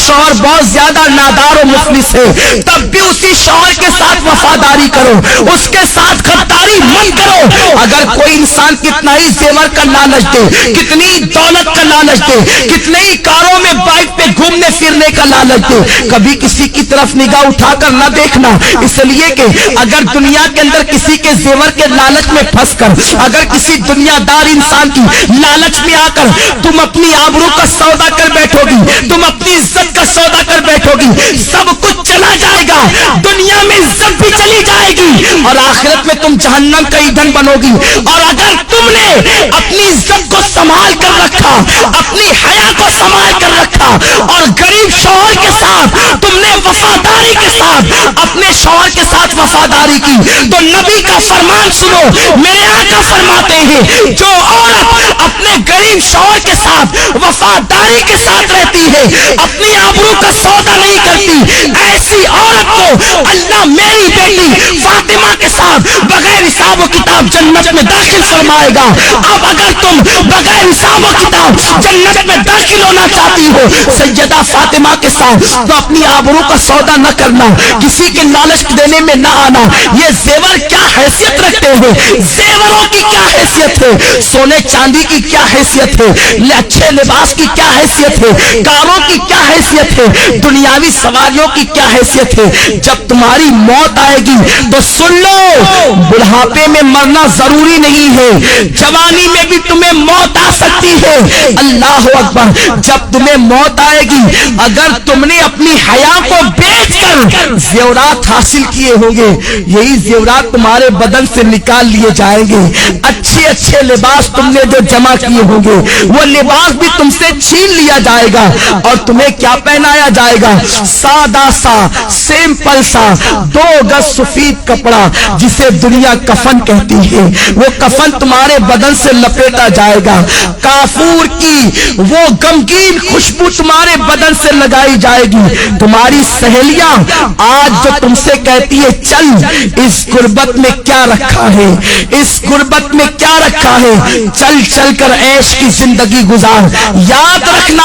شوہر بہت زیادہ نادار و مفلس ہے تب بھی اسی شوہر کے ساتھ وفاداری کرو, اس کے ساتھ غداری مت کرو. اگر کوئی انسان کتنا ہی زیور کا لالچ دے, کتنی دولت کا لالچ دے, کتنے ہی کاروں میں بائک پہ گھومنے پھرنے کا لالچ دے, کبھی کسی کی طرف نگاہ اٹھا کر نہ دیکھنا. اس لیے کہ اگر دنیا کے اندر کسی کے زیور کے لالچ میں پھنس کر, اگر کسی دنیا دار انسان کی لالچ میں آ کر تم اپنی آبرو کا سودا کر بیٹھو گی, تم اپنی عزت کا سودا کر بیٹھو گی, سب کچھ چلا جائے گا. دنیا میں عزت بھی چلی جائے گی اور آخرت میں تم جہنم کا ایندھن بنو گی. اور اگر تم نے اپنی عزت کو سنبھال کر رکھا, اپنی حیا کو سنبھال کر رکھا اور غریب شوہر کے ساتھ تم نے وفاداری کے ساتھ اپنے شوہر کے ساتھ وفاداری کی, تو نبی کا فرمان سنو. میرے آقا فرماتے ہیں جو عورت اپنے غریب شوہر کے ساتھ وفاداری کے ساتھ رہتی ہے, اپنی آبرو کا سودا نہیں کرتی, ایسی عورت کو اللہ میری بیٹی فاطمہ کے ساتھ بغیر حساب و کتاب جنت میں داخل فرمائے گا. اب اگر تم بغیر حساب و کتاب جنت میں داخل ہونا چاہتی ہو سیدہ فاطمہ کے ساتھ, تو اپنی آبرو کا سودا نہ کرنا, کسی کے لالچ دینے میں نہ آنا. یہ زیور کیا حیثیت رکھتے ہیں, زیوروں کی کیا حیثیت ہے, سونے چاندی کی کیا حیثیت ہے, اچھے لباس کی کیا حیثیت ہے, کاروں کی کیا حیثیت ہے, دنیاوی سواریوں کی کیا حیثیت ہے. جب تمہاری موت آئے گی تو سن لو, بڑھاپے میں مرنا ضروری نہیں ہے, جوانی میں بھی تمہیں موت آ سکتی ہے. اللہ اکبر. جب تمہیں موت آئے گی, اگر تم نے اپنی حیا کو بیچ کر زیورات حاصل کیے ہوں گے, یہی زیورات تمہارے بدن سے نکال لیے جائیں گے. اچھے اچھے لباس تم نے جو جمع کیے ہوں گے وہ لباس بھی تم سے چھین لیا جائے گا اور تمہیں کیا پہنایا جائے گا, سادہ سا سمپل سا 2 گز سفید کپڑا جسے دنیا کفن کہتی ہے, وہ کفن تمہارے بدن سے لپیٹا جائے گا. کافور کی وہ غمگین خوشبو تمہارے بدن سے لگائی جائے گی. تمہاری سہیلیاں آج جو تم سے کہتی ہے چل اس غربت میں کیا رکھا ہے, اس غربت میں کیا رکھا ہے, چل چل کر عیش کی زندگی گزار. یاد رکھنا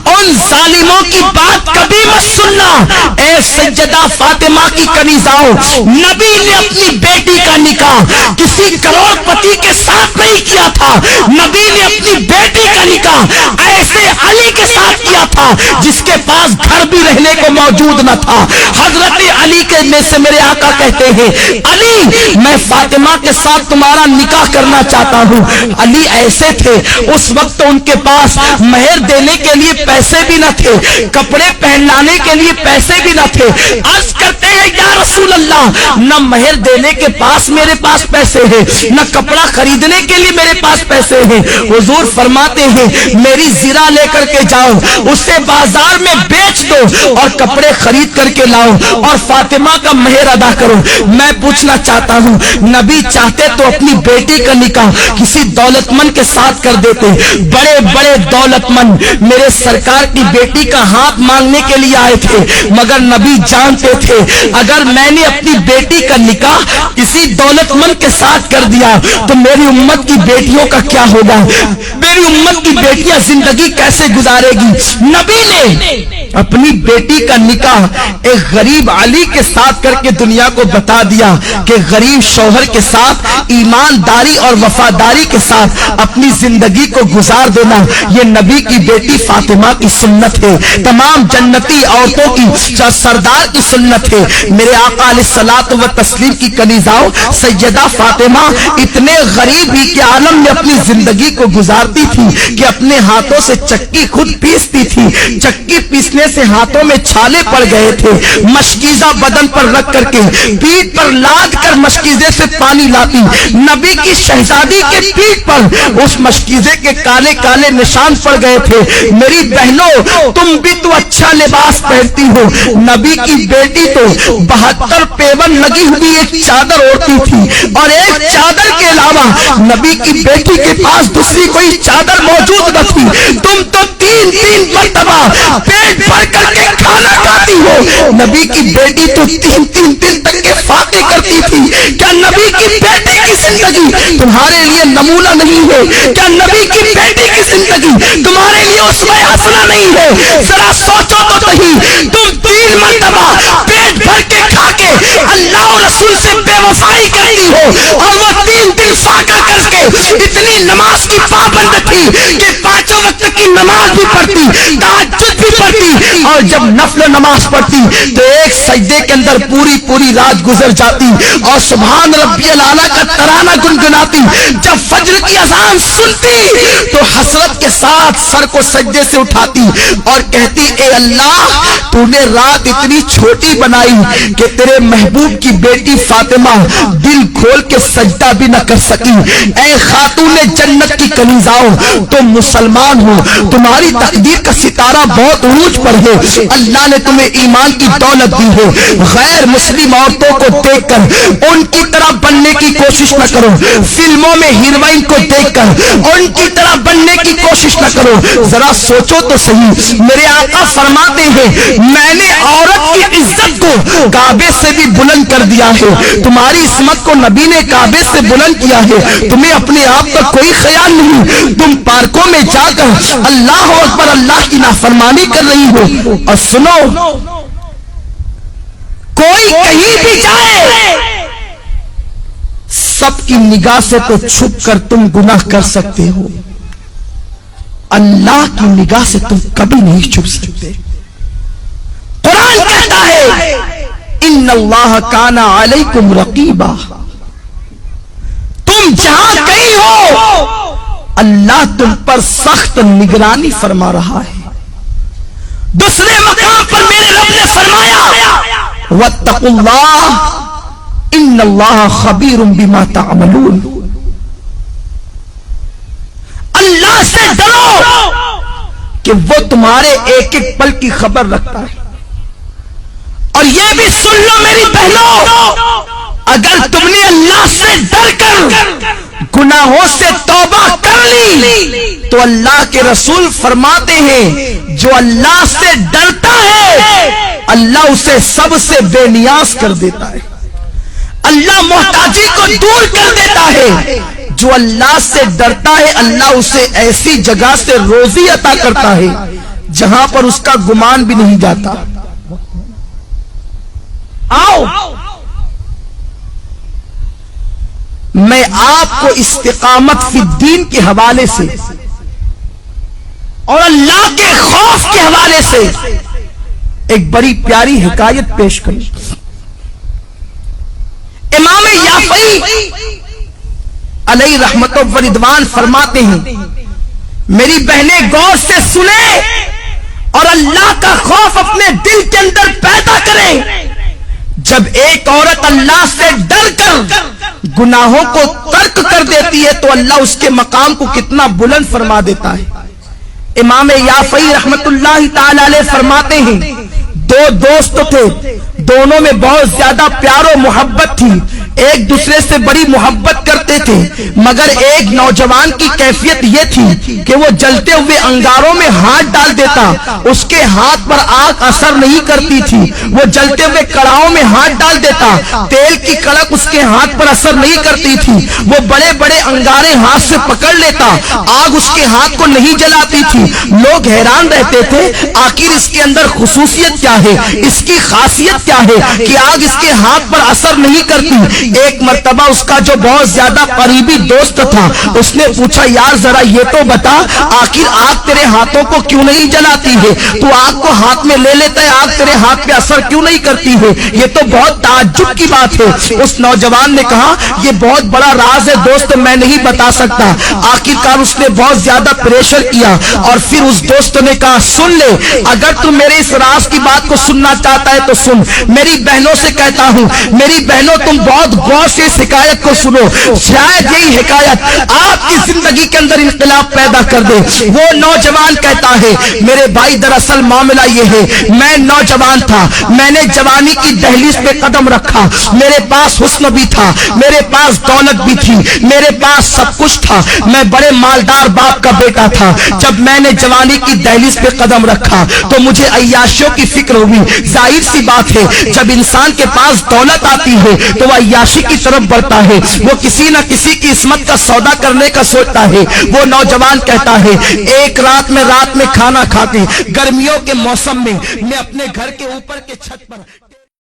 ان ظالموں کی بات کبھی مت سننا. اے سیدہ فاطمہ کی کنیزاؤں, نبی نے اپنی بیٹی کا نکاح کسی کروڑ پتی کے ساتھ نہیں کیا تھا, نبی نے اپنی بیٹی کا نکاح ایسے علی کے ساتھ کیا تھا جس کے پاس گھر بھی رہنے کو موجود نہ تھا. حضرت علی کے میں سے میرے آقا کہتے ہیں علی میں فاطمہ کے ساتھ تمہارا نکاح کرنا چاہتا ہوں. علی ایسے تھے اس وقت ان کے پاس مہر دینے کے لیے پیسے بھی نہ تھے, کپڑے پہنانے کے لیے پیسے بھی نہ تھے. عرض کرتے ہیں یا رسول اللہ, نہ مہر دینے کے پاس میرے پاس پیسے ہیں, نہ کپڑا خریدنے کے لیے میرے پاس پیسے ہیں. حضور فرماتے ہیں میری زرہ لے کر کے جاؤ, اسے بازار میں بیچ دو اور کپڑے خرید کر کے لاؤ اور فاطمہ کا مہر ادا کرو. میں پوچھنا چاہتا ہوں, نبی چاہتے تو اپنی بیٹی کا نکاح کسی دولت مند کے ساتھ کر دیتے. بڑے بڑے دولت مند میرے سرکار کی بیٹی کا ہاتھ مانگنے کے لیے آئے تھے, مگر نبی جانتے تھے اگر میں نے اپنی بیٹی کا نکاح کسی دولت مند کے ساتھ کر دیا تو میری امت کی بیٹیوں کا کیا ہوگا, میری امت کی بیٹیاں زندگی کیسے گزارے گی. نبی نے اپنی بیٹی کا نکاح ایک غریب علی کے ساتھ کر کے دنیا کو بتا دیا کہ غریب شوہر کے ساتھ ایمانداری اور وفاداری کے ساتھ اپنی زندگی کو گزار دینا یہ نبی کی بیٹی فاطمہ کی سنت ہے, تمام جنتی عورتوں کی سردار کی سنت ہے. میرے آقا علیہ الصلوۃ والتسلیم کی کنیزاؤں سیدہ فاطمہ اتنے غریب ہی کے عالم میں اپنی زندگی کو گزارتی تھی کہ اپنے ہاتھوں سے چکی خود پیستی تھی. چکی پیسنے سے ہاتھوں میں چھالے پڑ گئے تھے, مشکیزہ بدن پر رکھ کر کے پیٹھ پر لاد کر مشکیزے سے پانی لاتی. نبی کی شہزادی کے پیٹھ پر اس مشکیزے کے کالے کالے نشان پڑ گئے تھے. میری بہنوں تم بھی تو اچھا لباس پہنتی ہو, نبی کی بیٹی تو 72 پیون لگی ہوئی ایک چادر اوڑھتی تھی اور ایک چادر کے علاوہ نبی کی بیٹی کے پاس دوسری کوئی چادر موجود نہ تھی. تم تو 3 مرتبہ پیٹ بھر کر کے کھانا کھاتی ہو, نبی کی بیٹی تو 3 دن تک کے فاقے کرتی تھی. کیا نبی کی بیٹی کی زندگی تمہارے لیے نمونہ نہیں ہے, کیا نبی کی بیٹی کی زندگی تمہارے لیے اسوہ حسنہ نہیں ہے. ذرا سوچو تو صحیح, اور وہ 3 دن فاقہ کر کے اتنی نماز کی پابند تھی کہ 5 وقت کی نماز بھی پڑھتی، تہجد بھی پڑھتی، اور جب نفل نماز پڑھتی تو ایک سجدے کے اندر پوری رات گزر جاتی اور سبحان ربی الاعلیٰ کا ترانہ گنگناتی۔ جب فجر کی اذان سنتی تو حسرت کے ساتھ سر کو سجدے سے اٹھاتی اور کہتی اے اللہ تو نے رات اتنی چھوٹی بنائی کہ تیرے محبوب کی بیٹی فاطمہ دل کھول کے سجدہ بھی نہ کر سکی۔ اے خاتون جنت کی کنیزاؤں تم مسلمان ہو، تمہاری تقدیر کا ستارہ بہت عروج پر ہے، اللہ نے تمہیں ایمان کی دولت دی ہے، غیر مسلم عورتوں کو دیکھ کر ان کی طرح بننے کی کوشش نہ کرو، فلموں میں ہیروئن کو دیکھ کر ان کی طرح بننے کی کوشش نہ کرو۔ ذرا سوچو تو صحیح، میرے آقا فرماتے ہیں میں نے عورت کی عزت کو کعبے سے بھی بلند کر دیا ہے، تمہاری عصمت کو نبی نے کعبے سے بلند کیا ہے، تمہیں اپنے آپ کا کوئی خیال نہیں، تم پارکوں میں جا کر اللہ اکبر اللہ کی نافرمانی کر رہی ہو۔ اور سنو، کوئی کہیں بھی جائے سب کی نگاہ سے تو چھپ کر تم گناہ کر سکتے ہو، اللہ کی نگاہ سے تم کبھی نہیں چھپ سکتے۔ قرآن کہتا ہے ان اللہ کان علیکم رقیبا، تم جہاں کہیں ہو اللہ تم پر سخت نگرانی فرما رہا ہے۔ دوسرے مقام پر میرے رب نے فرمایا واتقوا اللہ ان اللہ خبیر بما تعملون، اللہ سے ڈرو کہ وہ تمہارے ایک ایک پل کی خبر رکھتا ہے۔ اور یہ بھی سن لو میری بہنوں، اگر تم نے اللہ سے ڈر کر گناہوں سے توبہ کر لی تو اللہ کے رسول فرماتے ہیں جو اللہ سے ڈرتا ہے اللہ اسے سب سے بے نیاز کر دیتا ہے، اللہ محتاجی کو دور کر دیتا ہے۔ جو اللہ سے ڈرتا ہے اللہ اسے ایسی جگہ سے روزی عطا کرتا ہے جہاں پر اس کا گمان بھی نہیں جاتا۔ آؤ میں آپ کو استقامت فی الدین کے حوالے سے اور اللہ کے خوف کے حوالے سے ایک بڑی پیاری حکایت پیش کروں۔ امام یافعی علیہ رحمت و رضوان فرماتے ہیں میری بہنیں غور سے سنیں اور اللہ کا خوف اپنے دل کے اندر پیدا کریں۔ جب ایک عورت اللہ سے ڈر کر گناہوں کو ترک کر دیتی ہے تو اللہ اس کے مقام کو کتنا بلند فرما دیتا ہے۔ امام یافعی رحمت اللہ تعالی علیہ فرماتے ہیں 2 دوست تھے، دونوں میں بہت زیادہ پیار و محبت تھی، ایک دوسرے سے بڑی محبت کرتے تھے، مگر ایک نوجوان کی کیفیت یہ تھی کہ وہ جلتے ہوئے انگاروں میں ہاتھ ڈال دیتا، اس کے ہاتھ پر آگ اثر نہیں کرتی تھی، وہ جلتے ہوئے کڑاہوں میں ہاتھ ڈال دیتا، تیل کی کڑک اس کے ہاتھ پر اثر نہیں کرتی تھی، وہ بڑے بڑے انگارے ہاتھ سے پکڑ لیتا، آگ اس کے ہاتھ کو نہیں جلاتی تھی۔ لوگ حیران رہتے تھے آخر اس کے اندر خصوصیت کیا ہے، اس کی خاصیت کیا ہے کہ آگ اس کے ہاتھ پر اثر نہیں کرتی۔ ایک مرتبہ اس کا جو بہت زیادہ قریبی دوست تھا اس نے پوچھا یار ذرا یہ تو بتا آخر آگ تیرے ہاتھوں کو کیوں نہیں جلاتی ہے، تو آگ کو ہاتھ میں لے لیتا ہے آگ تیرے ہاتھ پہ اثر کیوں نہیں کرتی ہے، یہ تو بہت تعجب کی بات ہے۔ اس نوجوان نے کہا یہ بہت بڑا راز ہے دوست میں نہیں بتا سکتا۔ آخرکار اس نے بہت زیادہ پریشر کیا اور پھر اس دوست نے کہا سن لے اگر تم میرے اس راز کی بات کو سننا چاہتا ہے تو سن، میری بہنوں سے کہتا ہوں میری بہنوں تم بہت غور سے اس حکایت کو سنو، شاید یہی حکایت آپ کی زندگی کے اندر انقلاب پیدا کر دے۔ وہ نوجوان کہتا ہے میرے بھائی دراصل معاملہ یہ ہے میں نوجوان تھا، میں نے جوانی کی دہلیز پہ قدم رکھا، میرے پاس حسن بھی تھا، میرے پاس دولت بھی تھی، میرے پاس سب کچھ تھا، میں بڑے مالدار باپ کا بیٹا تھا۔ جب میں نے جوانی کی دہلیز پہ قدم رکھا تو مجھے عیاشیوں کی فکر ہوئی۔ ظاہر سی بات ہے جب انسان کے پاس دولت آتی ہے تو وہ عیاشی کی طرف بڑھتا ہے، وہ کسی نہ کسی کی عصمت کا سودا کرنے کا سوچتا ہے۔ وہ نوجوان کہتا ہے ایک رات میں کھانا کھاتے گرمیوں کے موسم میں میں اپنے گھر کے اوپر کے چھت پر